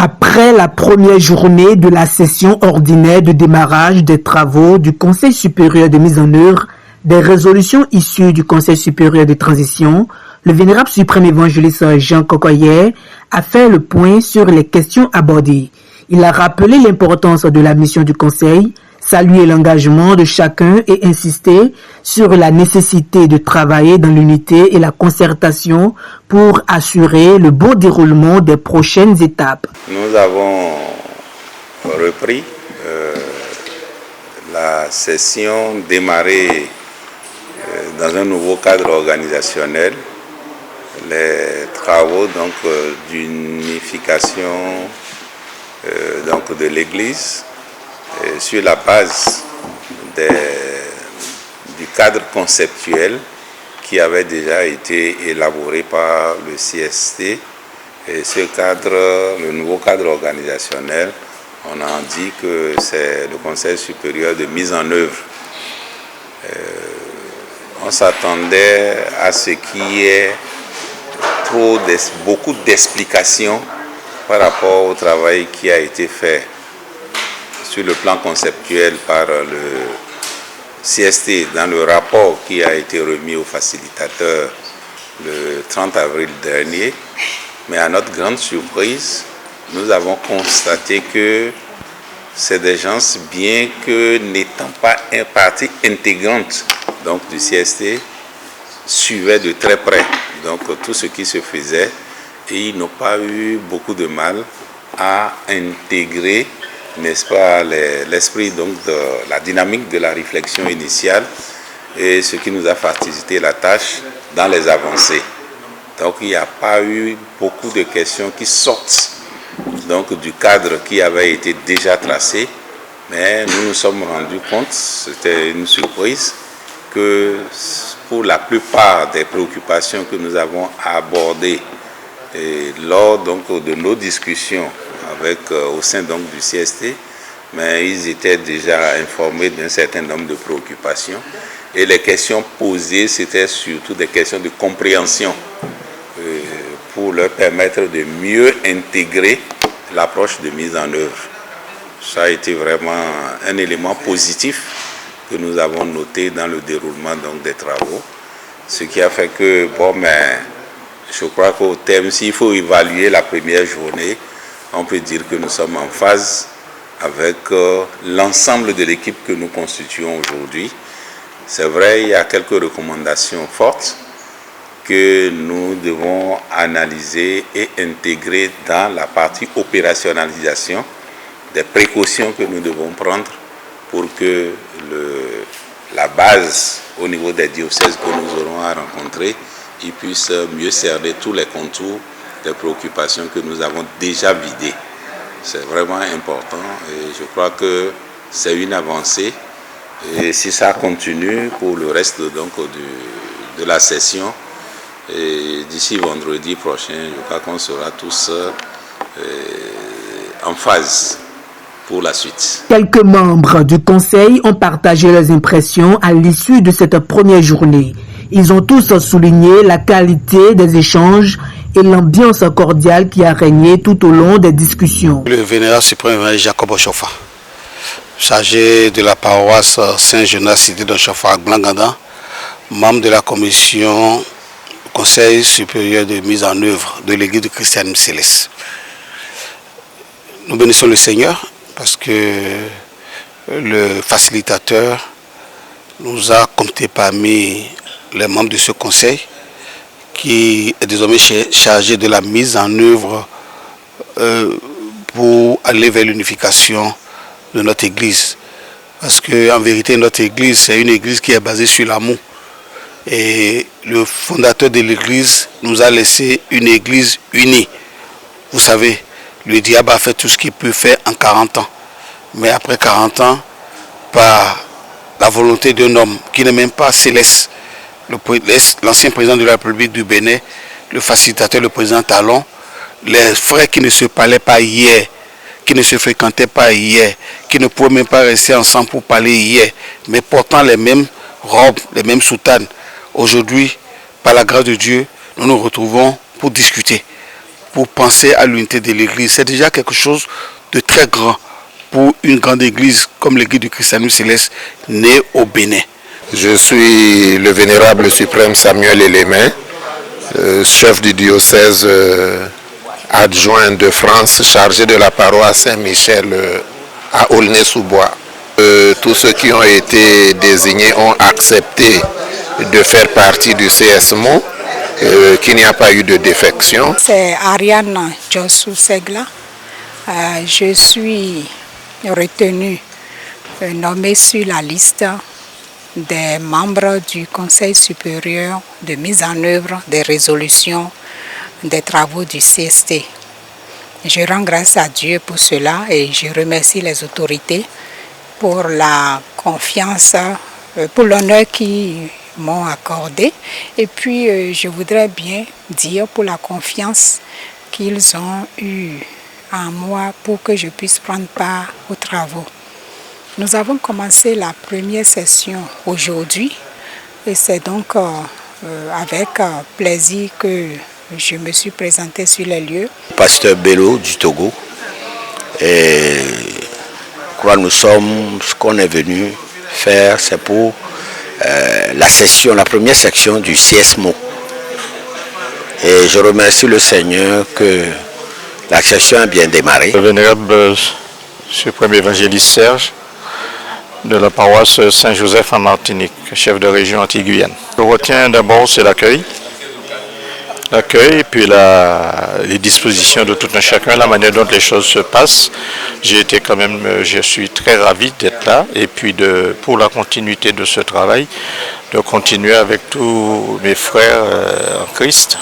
Après la première journée de la session ordinaire de démarrage des travaux du Conseil supérieur de mise en œuvre des résolutions issues du Conseil supérieur de transition, le vénérable suprême évangéliste Jean Kokoye a fait le point sur les questions abordées. Il a rappelé l'importance de la mission du Conseil, salué l'engagement de chacun et insisté sur la nécessité de travailler dans l'unité et la concertation pour assurer le bon déroulement des prochaines étapes. Nous avons repris la session démarrée dans un nouveau cadre organisationnel, les travaux d'unification de l'Église sur la base du cadre conceptuel qui avait déjà été élaboré par le CST. Et ce cadre, le nouveau cadre organisationnel, on a dit que c'est le Conseil supérieur de mise en œuvre. On s'attendait à ce qu'il y ait beaucoup d'explications par rapport au travail qui a été fait sur le plan conceptuel par le CST dans le rapport qui a été remis au facilitateur le 30 avril dernier. Mais à notre grande surprise, nous avons constaté que c'est des gens, bien que n'étant pas une partie intégrante du CST, suivaient de très près tout ce qui se faisait et ils n'ont pas eu beaucoup de mal à intégrer, n'est-ce pas, l'esprit de la dynamique de la réflexion initiale et ce qui nous a facilité la tâche dans les avancées. Donc il n'y a pas eu beaucoup de questions qui sortent du cadre qui avait été déjà tracé, mais nous nous sommes rendus compte, c'était une surprise, que pour la plupart des préoccupations que nous avons abordées lors de nos discussions au sein du CST, mais ils étaient déjà informés d'un certain nombre de préoccupations et les questions posées, c'était surtout des questions de compréhension pour leur permettre de mieux intégrer l'approche de mise en œuvre. Ça a été vraiment un élément positif que nous avons noté dans le déroulement des travaux, ce qui a fait que, je crois qu'au terme, s'il faut évaluer la première journée, on peut dire que nous sommes en phase avec l'ensemble de l'équipe que nous constituons aujourd'hui. C'est vrai, il y a quelques recommandations fortes que nous devons analyser et intégrer dans la partie opérationnalisation des précautions que nous devons prendre pour que la base au niveau des diocèses que nous aurons à rencontrer, ils puissent mieux cerner tous les contours des préoccupations que nous avons déjà vidées. C'est vraiment important et je crois que c'est une avancée. Et si ça continue pour le reste de la session, et d'ici vendredi prochain, je crois qu'on sera tous en phase pour la suite. Quelques membres du Conseil ont partagé leurs impressions à l'issue de cette première journée. Ils ont tous souligné la qualité des échanges et l'ambiance cordiale qui a régné tout au long des discussions. Le vénérable suprême Jacob Ochofa, chargé de la paroisse Saint-Jonas cité d'Ochofa à Glanganda, membre de la commission Conseil supérieur de mise en œuvre de l'Église du christianisme céleste. Nous bénissons le Seigneur parce que le facilitateur nous a compté parmi les membres de ce conseil qui est désormais chargé de la mise en œuvre pour aller vers l'unification de notre Église. Parce qu'en vérité, notre Église, c'est une Église qui est basée sur l'amour. Et le fondateur de l'Église nous a laissé une Église unie. Vous savez, le diable a fait tout ce qu'il peut faire en 40 ans. Mais après 40 ans, par la volonté d'un homme qui n'est même pas céleste, l'ancien président de la République du Bénin, le facilitateur, le président Talon, les frères qui ne se parlaient pas hier, qui ne se fréquentaient pas hier, qui ne pouvaient même pas rester ensemble pour parler hier, mais portant les mêmes robes, les mêmes soutanes. Aujourd'hui, par la grâce de Dieu, nous nous retrouvons pour discuter, pour penser à l'unité de l'Église. C'est déjà quelque chose de très grand pour une grande église comme l'église du Christianisme Céleste née au Bénin. Je suis le vénérable suprême Samuel Elémin, chef du diocèse adjoint de France, chargé de la paroisse Saint-Michel à Aulnay-sous-Bois. Tous ceux qui ont été désignés ont accepté de faire partie du CSMO, qu'il n'y a pas eu de défection. C'est Ariane Jossou Segla. Je suis retenue, nommée sur la liste des membres du Conseil supérieur de mise en œuvre des résolutions des travaux du CST. Je rends grâce à Dieu pour cela et je remercie les autorités pour la confiance, pour l'honneur qu'ils m'ont accordé. Et puis je voudrais bien dire pour la confiance qu'ils ont eue en moi pour que je puisse prendre part aux travaux. Nous avons commencé la première session aujourd'hui et c'est donc avec plaisir que je me suis présenté sur les lieux. Pasteur Bello du Togo. Et ce qu'on est venu faire, c'est pour la première section du CSMO. Et je remercie le Seigneur que la session a bien démarré. Le vénérable suprême évangéliste Serge de la paroisse Saint-Joseph en Martinique, chef de région Antilles-Guyane. Je retiens d'abord c'est l'accueil et puis les dispositions de tout un chacun, la manière dont les choses se passent. Je suis très ravi d'être là et puis pour la continuité de ce travail, de continuer avec tous mes frères en Christ,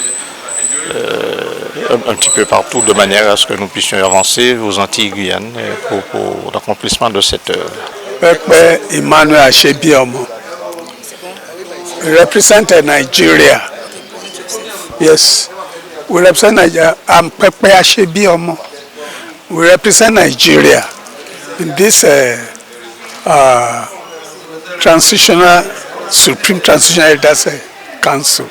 un petit peu partout, de manière à ce que nous puissions avancer aux Antilles-Guyane pour l'accomplissement de cette œuvre. Pepe Emmanuel Ashebiomo, represent Nigeria. Yes, we represent Nigeria. I'm Pepe Ashebiomo. We represent Nigeria in this Supreme Transitional Elders Council.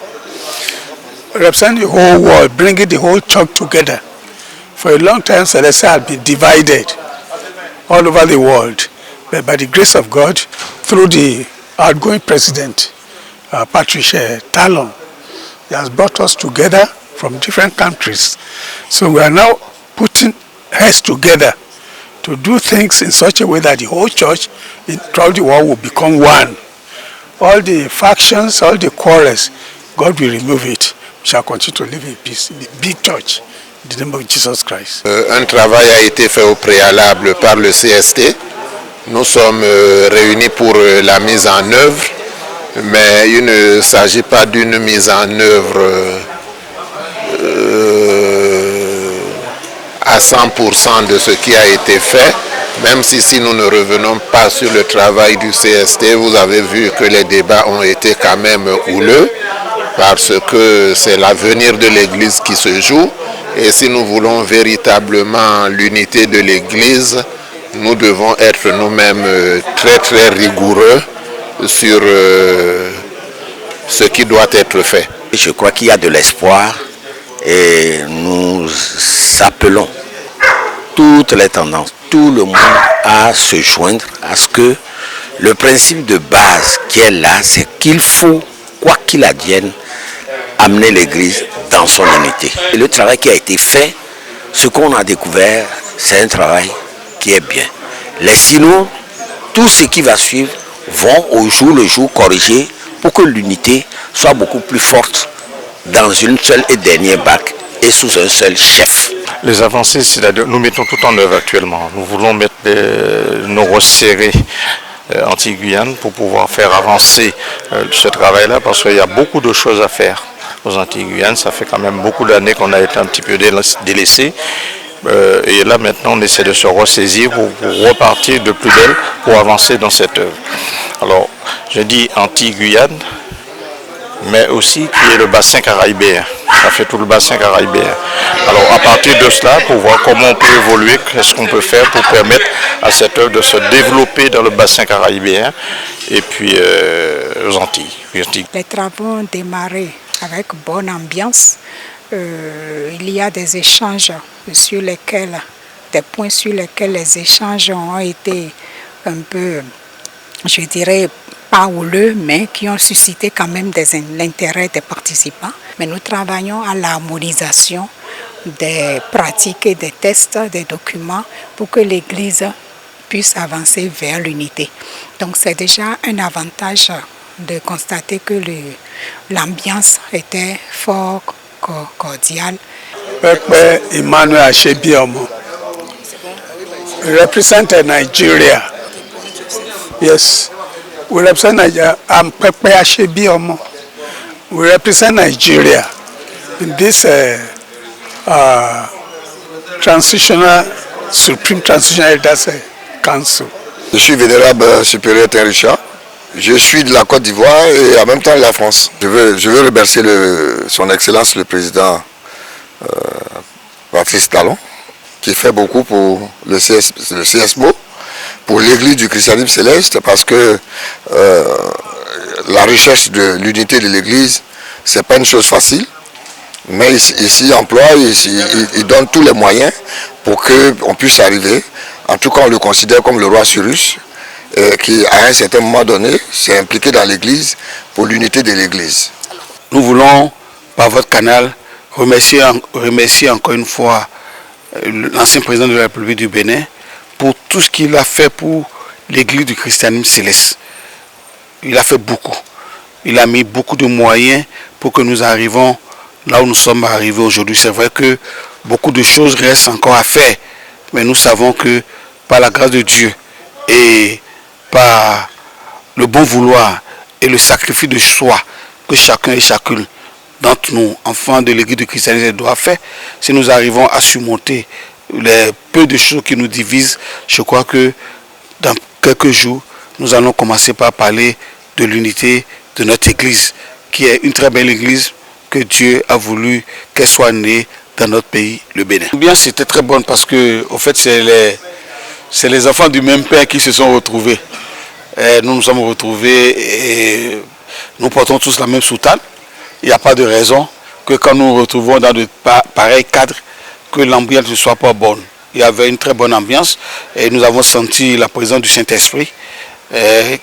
We represent the whole world, bringing the whole church together. For a long time, Celestial has been divided all over the world. But by the grace of God, through the outgoing president, Patricia Talon, he has brought us together from different countries. So we are now putting heads together to do things in such a way that the whole church throughout the world will become one. All the factions, all the quarrels, God will remove it. We shall continue to live in peace in the big church, in the name of Jesus Christ. Un travail a été fait au préalable par le CST. Nous sommes réunis pour la mise en œuvre, mais il ne s'agit pas d'une mise en œuvre à 100% de ce qui a été fait, même si nous ne revenons pas sur le travail du CST. Vous avez vu que les débats ont été quand même houleux, parce que c'est l'avenir de l'Église qui se joue, et si nous voulons véritablement l'unité de l'Église, nous devons être nous-mêmes très très rigoureux sur ce qui doit être fait. Je crois qu'il y a de l'espoir et nous appelons toutes les tendances, tout le monde à se joindre à ce que le principe de base qui est là, c'est qu'il faut, quoi qu'il advienne, amener l'Église dans son unité. Et le travail qui a été fait, ce qu'on a découvert, c'est un travail qui est bien. Les synodes, tout ce qui va suivre, vont au jour le jour corriger pour que l'unité soit beaucoup plus forte dans une seule et dernière bac et sous un seul chef. Les avancées, c'est-à-dire nous mettons tout en œuvre actuellement. Nous voulons mettre nos resserrés Antilles-Guyane pour pouvoir faire avancer ce travail-là parce qu'il y a beaucoup de choses à faire aux Antilles-Guyane. Ça fait quand même beaucoup d'années qu'on a été un petit peu délaissés. Et là maintenant on essaie de se ressaisir pour repartir de plus belle pour avancer dans cette œuvre. Alors je dis Antilles-Guyane, mais aussi qui est le bassin caraïbéen. Ça fait tout le bassin caraïbéen. Alors à partir de cela, pour voir comment on peut évoluer, qu'est-ce qu'on peut faire pour permettre à cette œuvre de se développer dans le bassin caraïbéen et puis aux Antilles. Les travaux ont démarré avec bonne ambiance. il y a des échanges sur lesquels, des points sur lesquels les échanges ont été un peu, je dirais, pas houleux, mais qui ont suscité quand même l'intérêt des participants. Mais nous travaillons à l'harmonisation des pratiques et des tests, des documents, pour que l'Église puisse avancer vers l'unité. Donc c'est déjà un avantage de constater que l'ambiance était fort cordiale. Pepe Emmanuel Ashebiomo, represent Nigeria. Yes, we represent Nigeria. I'm Pepe Ashebiomo. We represent Nigeria in this Supreme Transitional Elders Council. Je suis vénérable supérieur Richard. Je suis de la Côte d'Ivoire et en même temps de la France. Je veux remercier son Excellence le Président Patrice Talon, qui fait beaucoup pour le CSMO, pour l'Église du christianisme céleste, parce que la recherche de l'unité de l'Église, ce n'est pas une chose facile, mais ici il donne tous les moyens pour qu'on puisse arriver. En tout cas, on le considère comme le roi Cyrus, qui à un certain moment donné s'est impliqué dans l'Église pour l'unité de l'Église. Nous voulons, par votre canal, remercier encore une fois l'ancien président de la République du Bénin pour tout ce qu'il a fait pour l'Église du christianisme céleste. Il a fait beaucoup. Il a mis beaucoup de moyens pour que nous arrivions là où nous sommes arrivés aujourd'hui. C'est vrai que beaucoup de choses restent encore à faire, mais nous savons que par la grâce de Dieu et par le bon vouloir et le sacrifice de soi que chacun et chacune d'entre nous, enfants de l'Église du christianisme, doit faire, si nous arrivons à surmonter les peu de choses qui nous divisent, je crois que dans quelques jours, nous allons commencer par parler de l'unité de notre Église, qui est une très belle Église que Dieu a voulu qu'elle soit née dans notre pays, le Bénin. L'ambiance c'était très bonne parce que, au fait, c'est les enfants du même père qui se sont retrouvés. Nous nous sommes retrouvés et nous portons tous la même soutane. Il n'y a pas de raison que quand nous nous retrouvons dans de pareils cadres, que l'ambiance ne soit pas bonne. Il y avait une très bonne ambiance et nous avons senti la présence du Saint-Esprit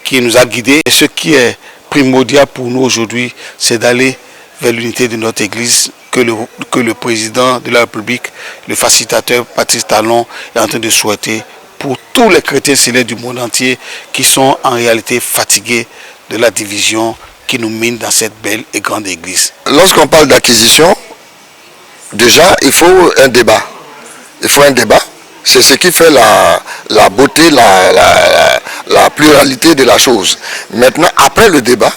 qui nous a guidés. Et ce qui est primordial pour nous aujourd'hui, c'est d'aller vers l'unité de notre Église que le président de la République, le facilitateur Patrice Talon est en train de souhaiter pour tous les chrétiens célestes du monde entier qui sont en réalité fatigués de la division qui nous mine dans cette belle et grande Église. Lorsqu'on parle d'acquisition, déjà il faut un débat. Il faut un débat. C'est ce qui fait la beauté, la pluralité de la chose. Maintenant, après le débat,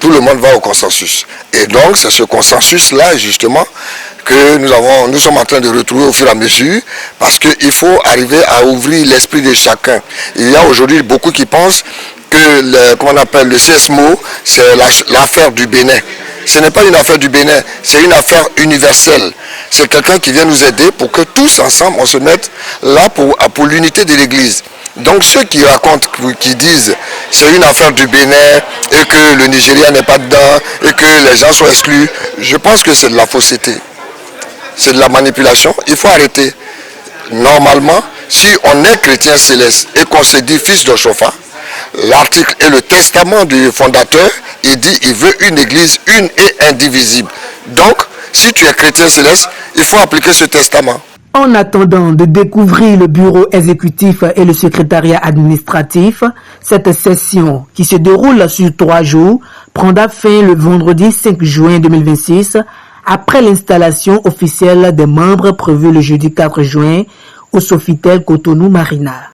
tout le monde va au consensus. Et donc, c'est ce consensus-là, justement, que nous sommes en train de retrouver au fur et à mesure, parce qu'il faut arriver à ouvrir l'esprit de chacun. Il y a aujourd'hui beaucoup qui pensent que le CSMO, c'est l'affaire du Bénin. Ce n'est pas une affaire du Bénin, c'est une affaire universelle. C'est quelqu'un qui vient nous aider pour que tous ensemble, on se mette là pour l'unité de l'Église. Donc ceux qui racontent, qui disent c'est une affaire du Bénin et que le Nigeria n'est pas dedans et que les gens sont exclus, je pense que c'est de la fausseté. C'est de la manipulation. Il faut arrêter. Normalement, si on est chrétien céleste et qu'on se dit fils de Chauffard, l'article et le testament du fondateur, il dit il veut une église une et indivisible. Donc, si tu es chrétien céleste, il faut appliquer ce testament. En attendant de découvrir le bureau exécutif et le secrétariat administratif, cette session qui se déroule sur 3 jours prendra fin le vendredi 5 juin 2026 après l'installation officielle des membres prévue le jeudi 4 juin au Sofitel Cotonou Marina.